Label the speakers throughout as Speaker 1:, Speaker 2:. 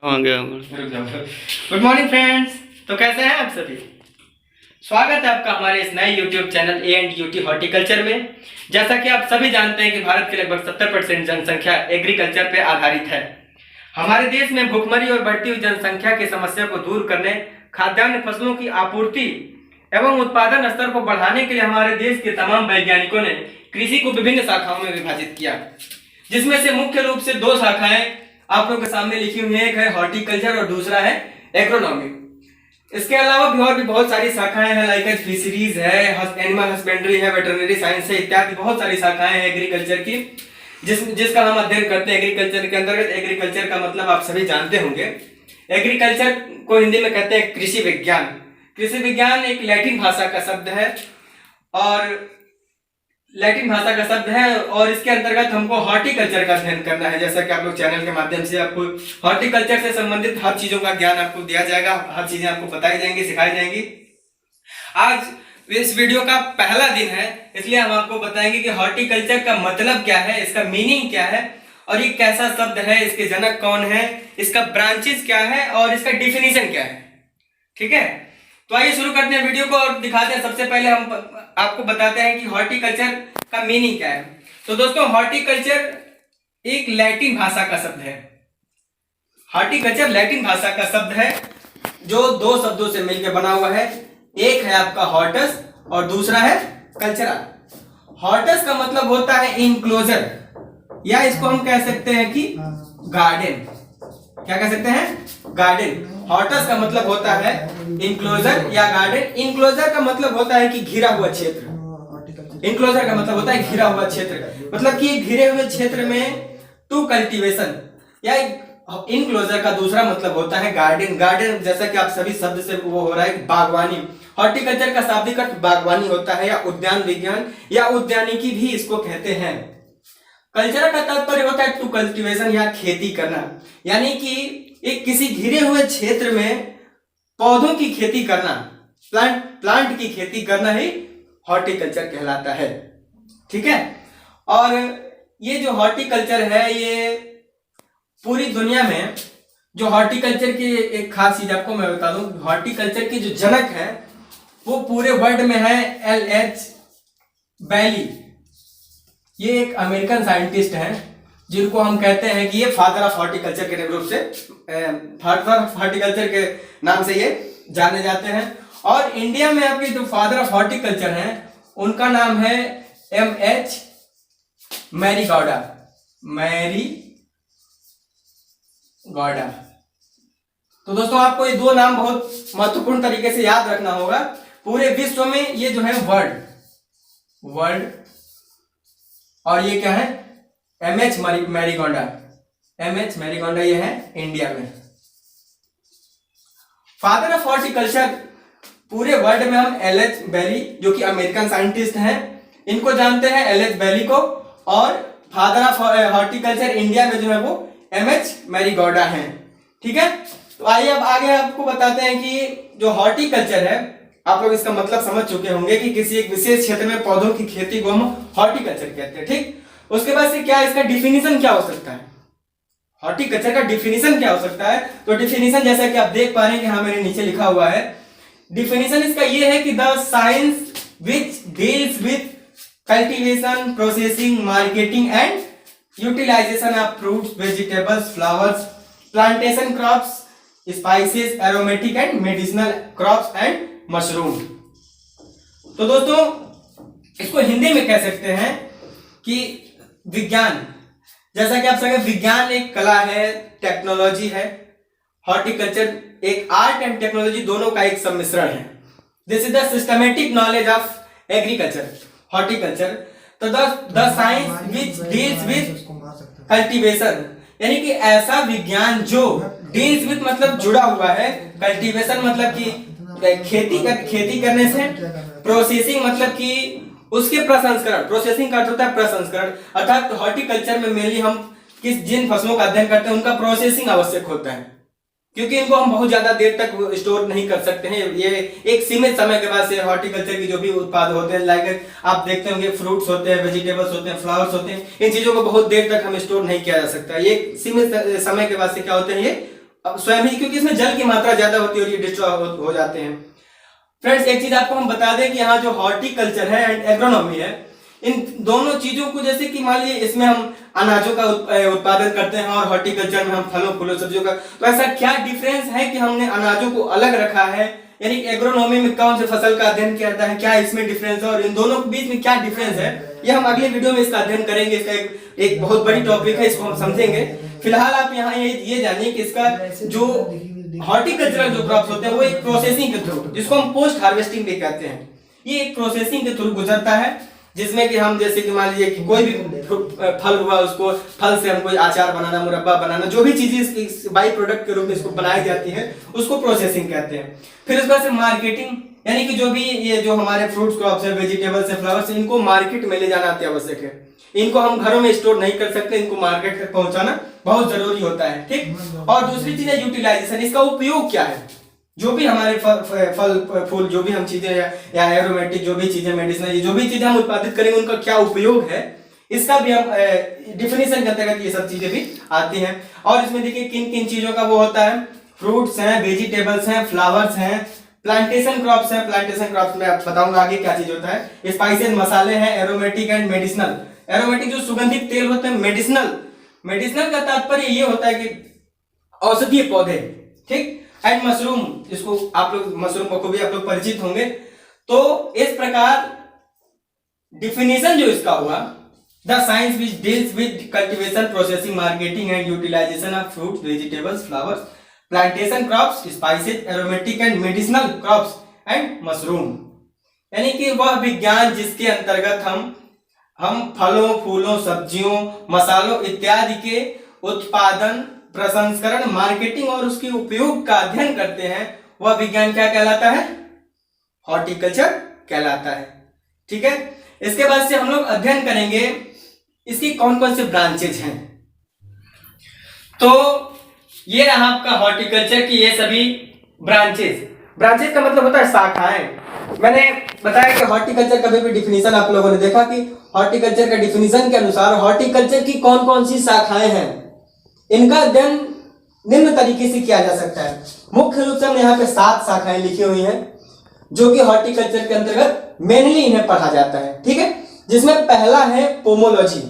Speaker 1: होंगे good morning friends. तो कैसे हैं आप सभी? स्वागत है आपका हमारे इस नए यूट्यूब चैनल A&UT हॉर्टिकल्चर में। जैसा कि आप सभी जानते हैं कि भारत की लगभग 70% जनसंख्या एग्रीकल्चर पे आधारित है। हमारे देश में भुखमरी और बढ़ती हुई जनसंख्या की समस्या को दूर करने, खाद्यान्न फसलों की आपूर्ति एवं उत्पादन स्तर को बढ़ाने के लिए हमारे देश के तमाम वैज्ञानिकों ने कृषि को विभिन्न शाखाओं में विभाजित किया, जिसमें से मुख्य रूप से दो शाखाएं आप लोगों के सामने लिखी हुई है। एक है हॉर्टिकल्चर और दूसरा है एग्रोनॉमी। इसके अलावा भी और भी बहुत सारी शाखाएं हैं, लाइक फिशरीज है, एनिमल हस्बेंड्री है, वेटरनरी साइंस है, इत्यादि बहुत सारी शाखाएं हैं एग्रीकल्चर की, जिसका हम अध्ययन करते हैं एग्रीकल्चर के अंतर्गत। एग्रीकल्चर का मतलब आप सभी जानते होंगे। एग्रीकल्चर को हिंदी में कहते हैं कृषि विज्ञान। कृषि विज्ञान एक लैटिन भाषा का शब्द है और इसके अंतर्गत हमको हॉर्टिकल्चर का अध्ययन करना है। जैसा कि आप लोग चैनल के माध्यम से आपको हॉर्टिकल्चर से संबंधित हर चीजों का ज्ञान आपको दिया जाएगा, हर चीजें आपको बताई जाएंगी, सिखाई जाएंगी। आज इस वीडियो का पहला दिन है, इसलिए हम आपको बताएंगे कि हॉर्टिकल्चर का मतलब क्या है, इसका मीनिंग क्या है और ये कैसा शब्द है, इसके जनक कौन है, इसका ब्रांचेस क्या है और इसका डिफिनीशन क्या है। ठीक है, तो आइए शुरू करते हैं वीडियो को और दिखाते हैं। सबसे पहले हम आपको बताते हैं कि हॉर्टिकल्चर का मीनिंग क्या है। तो दोस्तों, हॉर्टिकल्चर एक लैटिन भाषा का शब्द है। हॉर्टिकल्चर लैटिन भाषा का शब्द है जो दो शब्दों से मिलकर बना हुआ है। एक है आपका हॉर्टस और दूसरा है कल्चरा। हॉर्टस का मतलब होता है इनक्लोजर, या इसको हम कह सकते हैं कि गार्डन। क्या कह सकते हैं? गार्डन। हॉर्टस का मतलब होता है इनक्लोजर या गार्डन। इनक्लोजर का मतलब होता है कि घिरा हुआ क्षेत्र। इनक्लोजर का मतलब होता है घिरा हुआ क्षेत्र, मतलब कि घिरे हुए क्षेत्र में टू कल्टीवेशन, या इनक्लोजर का दूसरा मतलब होता है गार्डन। गार्डन जैसा कि आप सभी शब्द से वो हो रहा है बागवानी। हॉर्टिकल्चर का शाब्दिक अर्थ बागवानी होता है, या उद्यान विज्ञान या उद्यानिकी भी इसको कहते हैं। कल्चर का तात्पर्य होता है टू कल्टीवेशन, या खेती करना, यानी कि एक किसी घिरे हुए क्षेत्र में पौधों की खेती करना, प्लांट की खेती करना ही हॉर्टिकल्चर कहलाता है। ठीक है, और ये जो हॉर्टिकल्चर है, ये पूरी दुनिया में जो हॉर्टिकल्चर की एक खास चीज आपको मैं बता दूं, हॉर्टिकल्चर की जो जनक है वो पूरे वर्ल्ड में है LH बैली। ये एक अमेरिकन साइंटिस्ट हैं जिनको हम कहते हैं कि ये फादर ऑफ हॉर्टिकल्चर के रूप से, फादर ऑफ हॉर्टिकल्चर के नाम से ये जाने जाते हैं। और इंडिया में आपके जो फादर ऑफ हॉर्टिकल्चर हैं उनका नाम है MH मैरीगौडा। तो दोस्तों, आपको ये दो नाम बहुत महत्वपूर्ण तरीके से याद रखना होगा। पूरे विश्व में ये जो है वर्ल्ड, और ये क्या है? MH मैरीगोंडा। MH मैरीगोंडा ये है इंडिया में। फादर ऑफ हॉर्टिकल्चर पूरे वर्ल्ड में हम LH बैली, जो कि अमेरिकन साइंटिस्ट हैं, इनको जानते हैं, LH बैली को। और फादर ऑफ हॉर्टिकल्चर इंडिया में जो है वो MH मैरीगोंडा हैं। ठीक है, तो आइए अब आगे आपको बताते हैं कि जो हॉर्टिकल्चर है, आप लोग इसका मतलब समझ चुके होंगे कि किसी एक विशेष क्षेत्र में पौधों की खेती को हम हॉर्टिकल्चर कहते हैं। ठीक, उसके बाद से क्या इसका डिफिनीशन क्या हो सकता है? हॉर्टिकल्चर का डिफिनीशन क्या हो सकता है? तो डिफिनीशन जैसा कि आप देख पा रहे हैं कि हाँ मेरे नीचे लिखा हुआ है। डिफिनीशन इसका ये है कि the science which deals with cultivation, processing, marketing and utilisation of fruits, vegetables, flowers, plantation crops, spices, aromatic and medicinal crops and mushroom. तो दोस्तों, इसको हिंदी में कह सकते हैं कि विज्ञान। जैसा कि आप सके, विज्ञान एक कला है, टेक्नोलॉजी है। हॉर्टिकल्चर एक आर्ट एंड टेक्नोलॉजी दोनों का एक सम्मिश्रण है। This is the systematic knowledge of agriculture, horticulture. तो the science which deals with cultivation, यानी कि ऐसा विज्ञान जो डील्स विथ मतलब जुड़ा हुआ है, कल्टीवेशन मतलब कि खेती करने से, प्रोसेसिंग मतलब कि उसके प्रसंस्करण, प्रोसेसिंग का अर्थ होता है प्रसंस्करण। अर्थात हॉर्टिकल्चर में मेनली हम जिन फसलों का अध्ययन करते हैं उनका प्रोसेसिंग आवश्यक होता है, क्योंकि इनको हम बहुत ज्यादा देर तक स्टोर नहीं कर सकते हैं। ये एक सीमित समय के बाद से हॉर्टिकल्चर की जो भी उत्पाद होते हैं, लाइक आप देखते होंगे फ्रूट्स होते हैं, वेजिटेबल्स होते हैं, फ्लावर्स होते हैं, इन चीजों को बहुत देर तक हम स्टोर नहीं किया जा सकता। ये सीमित समय के बाद से क्या होते हैं, ये स्वयं ही, क्योंकि इसमें जल की मात्रा ज्यादा होती है और ये डिस्ट्रॉय हो जाते हैं। फ्रेंड्स, एक चीज आपको हम बता दें कि यहाँ जो हॉर्टिकल्चर है एंड एग्रोनॉमी है, इन दोनों चीजों को, जैसे कि मान लीजिए इसमें हम अनाजों का उत्पादन करते हैं और हॉर्टिकल्चर में हम फलों फूलों सब्जियों का, तो ऐसा क्या डिफरेंस है कि हमने अनाजों को अलग रखा है? यानी एग्रोनॉमी में कौन से फसल का अध्ययन किया जाता है, क्या इसमें डिफरेंस है और इन दोनों के बीच में क्या डिफरेंस है, ये हम अगले वीडियो में इसका अध्ययन करेंगे। इसका एक बहुत बड़ी टॉपिक है, इसको हम समझेंगे। फिलहाल आप यहाँ ये जानिए कि इसका जो हॉर्टिकल्चरल जो क्रॉप्स होते हैं वो एक प्रोसेसिंग के थ्रू, जिसको हम पोस्ट हार्वेस्टिंग भी कहते हैं, ये एक प्रोसेसिंग के थ्रू गुजरता है, जिसमें कि हम जैसे कि मान लीजिए कि कोई भी फल हुआ, उसको फल से हम कोई अचार बनाना, मुरब्बा बनाना, जो भी चीजें इस बाई प्रोडक्ट के रूप में इसको बनाई जाती है उसको प्रोसेसिंग कहते हैं। फिर उसके बाद से मार्केटिंग, यानी कि जो भी ये जो हमारे फ्रूट्स क्रॉप्स है, वेजिटेबल्स है, फ्लावर्स है, इनको मार्केट में ले जाना अति आवश्यक है। इनको हम घरों में स्टोर नहीं कर सकते, इनको मार्केट तक पहुंचाना बहुत जरूरी होता है, ठीक। और दूसरी चीज है यूटिलाइजेशन, इसका उपयोग क्या है, जो भी हमारे फल फूल जो भी हम चीजें या एरोमेटिक जो भी चीजें, मेडिसिनल जो भी चीजें हम उत्पादित करेंगे, उनका क्या उपयोग है, इसका भी हम डिफिनेशन के अंतर्गत ये सब चीजें भी आती हैं। और इसमें देखिए किन किन चीजों का वो होता है, फ्रूट्स हैं, वेजिटेबल्स हैं, फ्लावर्स हैं, प्लांटेशन क्रॉप्स हैं। प्लांटेशन क्रॉप्स में आप बताऊंगा आगे क्या चीज होता है। स्पाइसेस मसाले हैं, एरोमेटिक एंड मेडिसिनल। एरोमेटिक जो सुगंधित तेल होते हैं, मेडिसिनल का तात्पर्य ये होता है कि औषधीय पौधे, ठीक। एंड मशरूम, जिसको आप लोग मशरूम को भी आप लोग परिचित होंगे। तो इस प्रकार डिफिनेशन जो इसका हुआ, the science which deals with cultivation, processing, marketing and utilisation of fruits, vegetables, flowers, plantation crops, spices, aromatic and medicinal crops and mushroom. यानी कि वह विज्ञान जिसके अंतर्गत हम फलों फूलों सब्जियों मसालों इत्यादि के उत्पादन, प्रसंस्करण, मार्केटिंग और उसके उपयोग का अध्ययन करते हैं, वह विज्ञान क्या कहलाता है? हॉर्टिकल्चर कहलाता है, ठीक है। इसके बाद से हम लोग अध्ययन करेंगे इसकी कौन कौन से ब्रांचेज हैं। तो ये रहा आपका हॉर्टिकल्चर की ये सभी ब्रांचेज का मतलब होता है शाखाएं। मैंने बताया कि हॉर्टिकल्चर का भी डिफिनीशन आप लोगों ने देखा कि हॉर्टिकल्चर का डिफिनीशन के अनुसार हॉर्टिकल्चर की कौन कौन सी शाखाएं हैं, इनका अध्ययन निम्न तरीके से किया जा सकता है। मुख्य रूप से हमने यहाँ पे 7 शाखाएं लिखी हुई हैं, जो कि हॉर्टिकल्चर के अंतर्गत मेनली इन्हें पढ़ा जाता है, ठीक है। जिसमें पहला है पोमोलॉजी,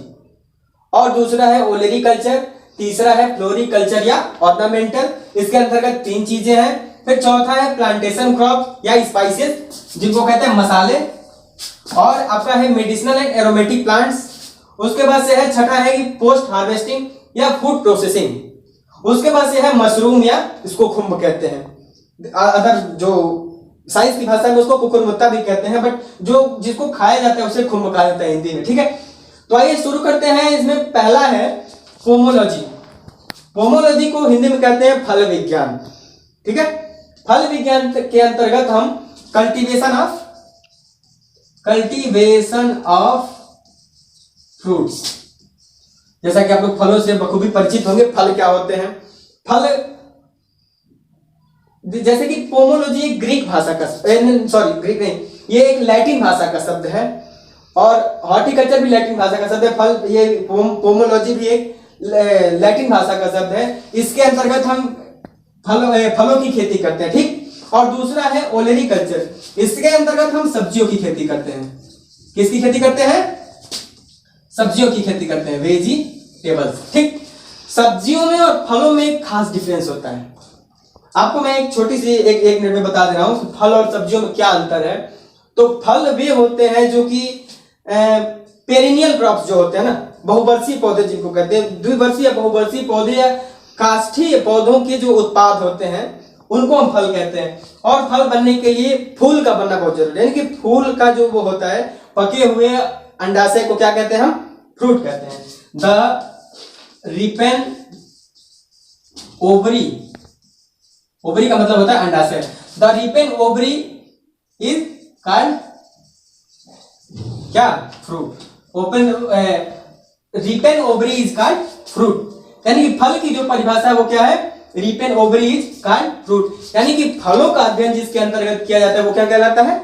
Speaker 1: और दूसरा है ओलेरिकल्चर, तीसरा है फ्लोरिकल्चर या ऑर्नामेंटल, इसके अंतर्गत 3 चीजें हैं। फिर चौथा है प्लांटेशन क्रॉप या स्पाइसेस, जिनको कहते हैं मसाले, और आपका है मेडिसिनल एंड एरोमेटिक प्लांट्स। उसके बाद से है छठा है कि पोस्ट हार्वेस्टिंग या फूड प्रोसेसिंग। उसके बाद से है मशरूम, या इसको खुम्ब कहते हैं, अदर जो साइंस की भाषा में उसको कुकुरमुत्ता भी कहते हैं, बट जो जिसको खाया जाता है उसे खुम्ब कहा जाता है हिंदी में, ठीक है। तो आइए शुरू करते हैं। इसमें पहला है पोमोलॉजी। पोमोलॉजी को हिंदी में कहते हैं फल विज्ञान, ठीक है। फल विज्ञान के अंतर्गत हम कल्टीवेशन ऑफ फ्रूट्स, जैसा कि आप लोग फलों से बखूबी परिचित होंगे, फल क्या होते हैं। फल जैसे कि पोमोलॉजी ग्रीक भाषा का, ग्रीक नहीं, ये एक लैटिन भाषा का शब्द है, और हॉर्टिकल्चर भी लैटिन भाषा का शब्द है। फल, ये पोमोलॉजी भी एक लैटिन भाषा का शब्द है। इसके अंतर्गत हम फलों की खेती करते हैं, ठीक। और दूसरा है ओलेरिकल्चर, इसके अंतर्गत हम सब्जियों की खेती करते हैं। किसकी खेती करते हैं? सब्जियों की खेती करते हैं, वेजिटेबल्स, ठीक। सब्जियों में और फलों में एक खास डिफरेंस होता है। आपको मैं एक छोटी सी एक मिनट में बता दे रहा हूं कि फल और सब्जियों में क्या अंतर है। तो फल वे होते हैं जो कि पेरिनियल क्रॉप्स जो होते हैं ना, बहुवर्षीय पौधे जिनको कहते हैं, द्विवर्षीय या बहुवर्षीय पौधे या काष्ठीय पौधों के जो उत्पाद होते हैं उनको हम फल कहते हैं। और फल बनने के लिए फूल का बनना बहुत जरूरी है, यानी कि फूल का जो वो होता है पके हुए अंडाशय को क्या कहते हैं? हम फ्रूट कहते हैं। द रिपेन ओवरी, ओवरी का मतलब होता है अंडाशय। The ripen ovary is called क्या? Fruit. Ripen ovary is called fruit, यानी कि फल की जो परिभाषा है वो क्या है? Ripen ovary is called fruit, यानी कि फलों का अध्ययन जिसके अंतर्गत किया जाता है वो क्या कहलाता है?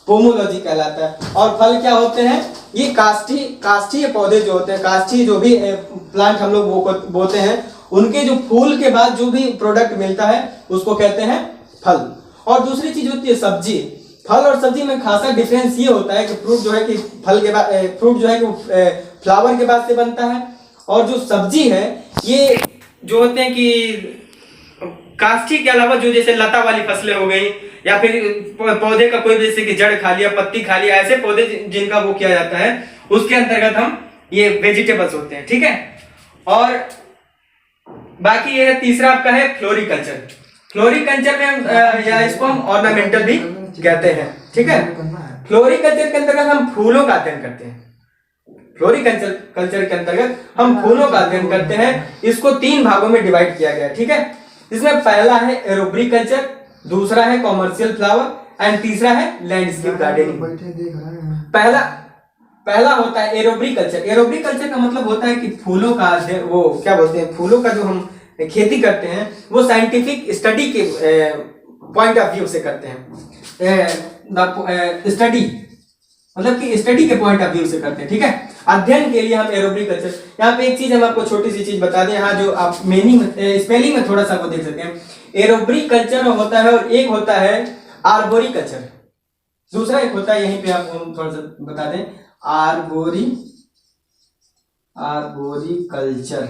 Speaker 1: पोमोलॉजी कहलाता है। और फल क्या होते हैं? ये काष्ठीय पौधे जो होते हैं, काष्ठीय जो भी प्लांट हम लोग बोते हैं, उनके जो फूल के बाद जो भी प्रोडक्ट मिलता है उसको कहते हैं फल। और दूसरी चीज होती है सब्जी। फल और सब्जी में खासा डिफरेंस ये होता है कि फ्रूट जो है कि फल के बाद फ्रूट जो है कि फ्लावर के बाद से बनता है, और जो सब्जी है ये जो होते हैं कि काष्ठी के अलावा जो जैसे लता वाली फसलें हो गई, या फिर पौधे का कोई भी जैसे कि जड़ खा लिया, पत्ती खा लिया, ऐसे पौधे जिनका वो किया जाता है उसके अंतर्गत हम ये वेजिटेबल्स होते हैं, ठीक है। और बाकी ये है तीसरा आपका है फ्लोरिकल्चर। फ्लोरिकल्चर में या इसको हम ऑर्नामेंटल भी कहते हैं, ठीक है। फ्लोरिकल्चर के अंतर्गत हम फूलों का अध्ययन करते हैं। फ्लोरिकल्चर के अंतर्गत हम फूलों का अध्ययन करते हैं। इसको 3 भागों में डिवाइड किया गया है, ठीक है। इसमें पहला है एरोब्रिकल्चर, दूसरा है कॉमर्शियल फ्लावर एंड तीसरा है लैंडस्केप गार्डनिंग। पहला होता है एरोब्रिकल्चर। एरोब्रिकल्चर का मतलब होता है कि फूलों का वो क्या बोलते हैं, फूलों का जो हम खेती करते हैं वो साइंटिफिक स्टडी के पॉइंट ऑफ व्यू से करते हैं। स्टडी मतलब कि स्टडी के पॉइंट ऑफ व्यू से करते हैं, ठीक है। अध्ययन के लिए हम एरोब्रिकल्चर। यहाँ पे एक चीज हम आपको छोटी सी चीज बता दें, यहाँ जो आप मीनिंग स्पेलिंग में थोड़ा सा वो देख सकते हैं। एरोब्रिकल्चर होता है और एक होता है आर्बोरिकल्चर, दूसरा एक होता है, यहीं पे आपको थोड़ा सा बता दें, आर्बोरिकल्चर।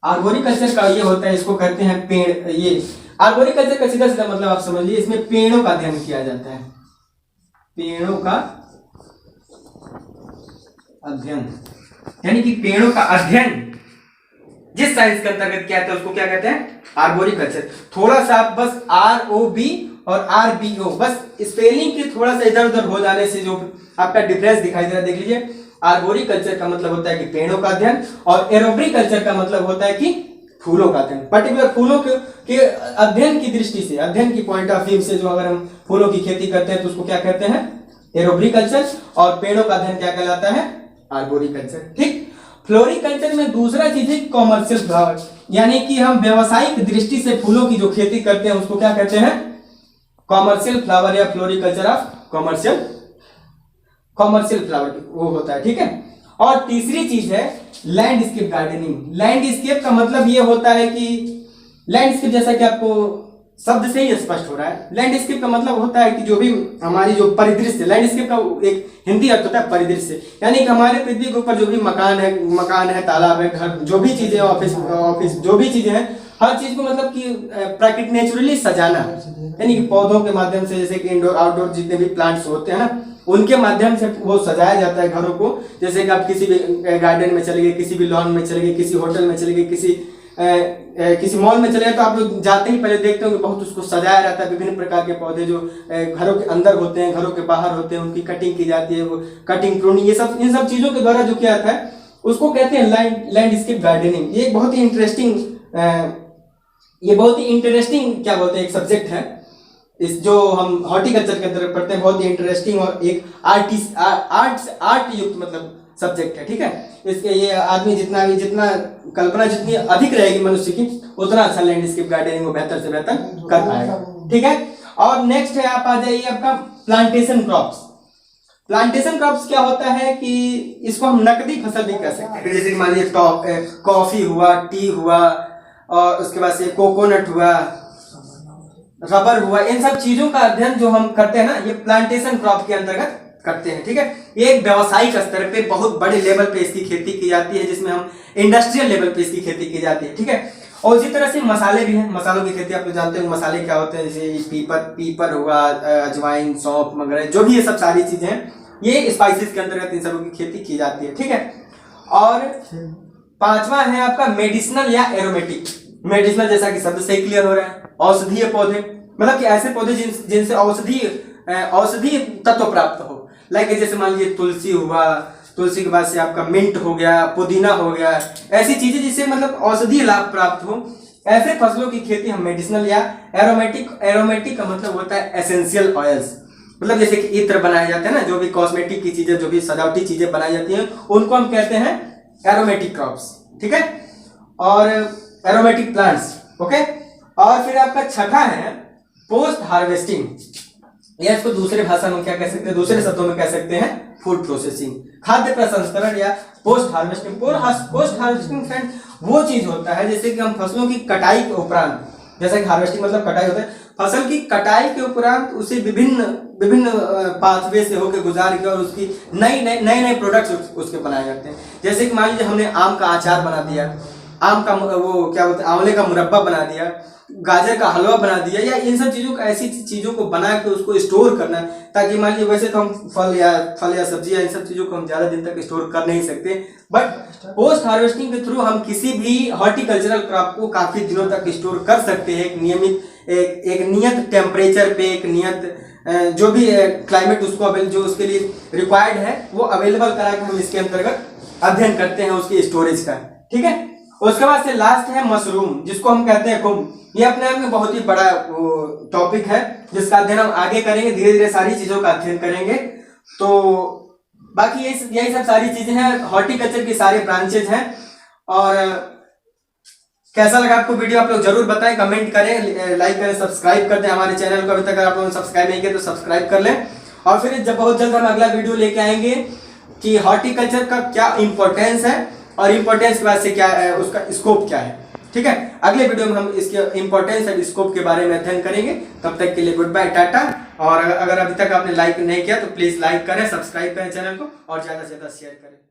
Speaker 1: आर्बोरिकल्चर का ये होता है, इसको कहते हैं पेड़। ये आर्बोरिकल्चर का सीधा सीधा मतलब आप समझ लीजिए, इसमें पेड़ों का अध्ययन किया जाता है। पेड़ों का अध्ययन यानी कि पेड़ों का अध्ययन जिस साइंस के अंतर्गत किया जाता है उसको क्या कहते हैं, आर्बोरिकल्चर। थोड़ा सा आप बस ROB और RBO बस स्पेलिंग की थोड़ा सा इधर उधर हो जाने से जो आपका डिफरेंस दिखाई दे रहा है देख लीजिए। आर्बोरिकल्चर का मतलब होता है कि पेड़ों का अध्ययन, और एरोब्रिकल्चर का मतलब होता है कि फूलों का अध्ययन। पर्टिकुलर फूलों के अध्ययन की दृष्टि से, अध्ययन की पॉइंट ऑफ व्यू से जो अगर हम फूलों की खेती करते हैं तो उसको क्या कहते हैं, एरोब्रिकल्चर। और पेड़ों का अध्ययन क्या कहलाता है, आर्बोरिकल्चर, ठीक। फ्लोरिकल्चर में दूसरा चीज है कॉमर्शियल फ्लावर, यानी कि हम व्यावसायिक दृष्टि से फूलों की जो खेती करते हैं उसको क्या कहते हैं, कॉमर्शियल फ्लावर या फ्लोरिकल्चर ऑफ कॉमर्शियल फ्लावर वो होता है, ठीक है। और तीसरी चीज है लैंडस्केप गार्डनिंग। लैंडस्केप का मतलब ये होता है कि लैंडस्केप, जैसा कि आपको शब्द से ही स्पष्ट हो रहा है, लैंडस्केप का मतलब होता है कि जो भी हमारी जो परिदृश्य, लैंडस्केप का एक हिंदी अर्थ होता है परिदृश्य, यानी कि हमारे पृथ्वी के ऊपर जो भी मकान है, तालाब है, घर, जो भी चीजें, ऑफिस जो भी चीजें हैं, हर चीज को मतलब कि प्राकृतिक नेचुरली सजाना, यानी कि पौधों के माध्यम से, जैसे कि इंडोर आउटडोर जितने भी प्लांट्स होते हैं ना, उनके माध्यम से वो सजाया जाता है घरों को। जैसे कि आप किसी भी गार्डन में चले गए, किसी भी लॉन में चले गए, किसी होटल में चले गए, किसी मॉल में चले गए, तो आप लोग जाते ही पहले देखते होंगे बहुत उसको सजाया रहता है। विभिन्न प्रकार के पौधे जो घरों के अंदर होते हैं, घरों के बाहर होते हैं, उनकी कटिंग की जाती है, वो कटिंग प्रूनिंग, ये सब इन सब चीजों के द्वारा जो किया जाता है उसको कहते हैं लैंडस्केप गार्डनिंग। ये बहुत ही इंटरेस्टिंग क्या बोलते हैं एक सब्जेक्ट है, इस जो हम हॉर्टिकल्चर के अंदर पढ़ते हैं, बहुत ही इंटरेस्टिंग और एक आर्ट युक्त मतलब सब्जेक्ट है, ठीक है। इसके ये आदमी जितना कल्पना जितनी अधिक रहेगी मनुष्य की, उतना अच्छा लैंडस्केप गार्डनिंग को बेहतर से बेहतर कर पाएगा, ठीक है। और नेक्स्ट है, आप आ जाइए आपका प्लांटेशन क्रॉप्स। प्लांटेशन क्रॉप्स क्या होता है कि इसको हम नकदी फसल भी कह सकते हैं। जैसे मान लीजिए कॉफी हुआ, टी हुआ, और उसके बाद से कोकोनट हुआ, रबर हुआ, इन सब चीजों का अध्ययन जो हम करते हैं ना, ये प्लांटेशन क्रॉप के अंतर्गत करते हैं, ठीक है। ये एक व्यावसायिक स्तर पे बहुत बड़े लेवल पे इसकी खेती की जाती है, जिसमें हम इंडस्ट्रियल लेवल पे इसकी खेती की जाती है, ठीक है। और इसी तरह से मसाले भी हैं, मसालों की खेती आप लोग जानते हैं मसाले क्या होते हैं, जैसे पीपर हुआ, अजवाइन, सौंफ वगैरह, जो भी ये सब सारी चीजें हैं, ये स्पाइसेस के अंतर्गत इन सबों की खेती की जाती है, ठीक है। और पांचवा है आपका मेडिसिनल या एरोमेटिक। मेडिसिनल जैसा कि शब्द से ही क्लियर हो रहा है, औषधीय पौधे, मतलब कि ऐसे पौधे जिनसे औषधीय तत्व प्राप्त हो। लाइक जैसे मान लीजिए तुलसी हुआ, तुलसी के बाद से आपका मिंट हो गया, पुदीना हो गया, ऐसी चीजें जिससे मतलब औषधीय लाभ प्राप्त हो, ऐसे फसलों की खेती हम मेडिसिनल या एरोमेटिक का मतलब होता है एसेंशियल ऑयल्स, मतलब जैसे कि इत्र बनाए जाते हैं ना, जो भी कॉस्मेटिक की चीजें, जो भी सजावटी चीजें बनाई जाती हैं, उनको हम कहते हैं एरोमेटिक क्रॉप्स, ठीक है, और एरोमेटिक प्लांट्स, ओके। और फिर आपका छठा है पोस्ट हार्वेस्टिंग, या इसको दूसरे भाषा में क्या कह सकते हैं, दूसरे शब्दों में कह सकते हैं फूड प्रोसेसिंग, खाद्य प्रसंस्करण या post harvesting. Post harvesting friend वो चीज होता है जैसे कि हम फसलों की कटाई के उपरांत, जैसे कि हार्वेस्टिंग मतलब कटाई होता है, फसल की कटाई के उपरांत उसे विभिन्न विभिन्न पाथवे से होकर गुजार के और उसकी नए नए प्रोडक्ट्स उसके बनाए जाते हैं। जैसे कि मान लीजिए हमने आम का अचार बना दिया, आम का वो क्या बोलते हैं आंवले का मुरब्बा बना दिया, गाजर का हलवा बना दिया, या इन सब चीजों को ऐसी चीजों को बना के उसको स्टोर करना, ताकि मान लीजिए वैसे तो हम फल या सब्जी या इन सब चीजों को हम ज्यादा दिन तक स्टोर कर नहीं सकते, बट पोस्ट हार्वेस्टिंग के थ्रू हम किसी भी हॉर्टिकल्चरल क्रॉप को काफी दिनों तक स्टोर कर सकते हैं। एक नियमित एक नियत टेम्परेचर पे, एक नियत जो भी क्लाइमेट उसको जो उसके लिए रिक्वायर्ड है वो अवेलेबल करा के हम इसके अंतर्गत अध्ययन करते हैं उसकी स्टोरेज का। ठीक है, उसके बाद से लास्ट है मशरूम, जिसको हम कहते हैं कुम्भ। ये अपने आप में बहुत ही बड़ा टॉपिक है जिसका अध्ययन हम आगे करेंगे, धीरे धीरे सारी चीजों का अध्ययन करेंगे। तो बाकी यही सब सारी चीजें हैं, हॉर्टिकल्चर की सारे ब्रांचेज हैं। और कैसा लगा आपको वीडियो आप लोग जरूर बताएं, कमेंट करें, लाइक करें, सब्सक्राइब कर दें हमारे चैनल को। अभी तक अगर आप लोगों ने सब्सक्राइब नहीं किया तो सब्सक्राइब कर लें। और फिर जब बहुत जल्द हम अगला वीडियो लेके आएंगे कि हॉर्टिकल्चर का क्या इंपॉर्टेंस है और इंपॉर्टेंस के बाद से क्या है, उसका स्कोप क्या है। ठीक है, अगले वीडियो में हम इसके इंपॉर्टेंस एंड स्कोप के बारे में अध्ययन करेंगे। तब तक के लिए गुड बाय, टाटा। और अगर अभी तक आपने लाइक नहीं किया तो प्लीज लाइक करें, सब्सक्राइब करें चैनल को और ज्यादा से ज्यादा शेयर करें।